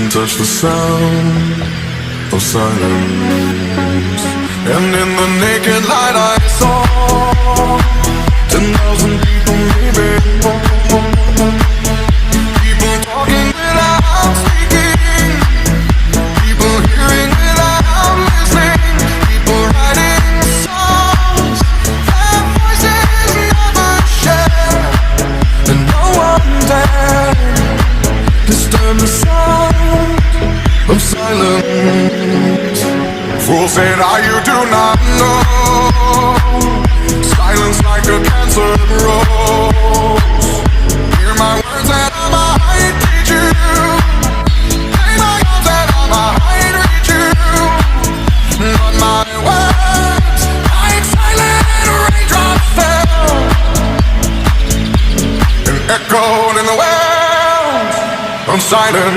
touch the sound of silence. And in the naked light I saw 10,000 people, maybe more. People talking without speaking, people hearing without listening, people writing songs their voices never share, and no one dared disturb the sound of silence. Fool said, you do not know. Silence like a cancer grows. Hear my words that I might teach you. Play my arms that I might reach you. But my words, like silent raindrops fell and echoed in the wells of silence.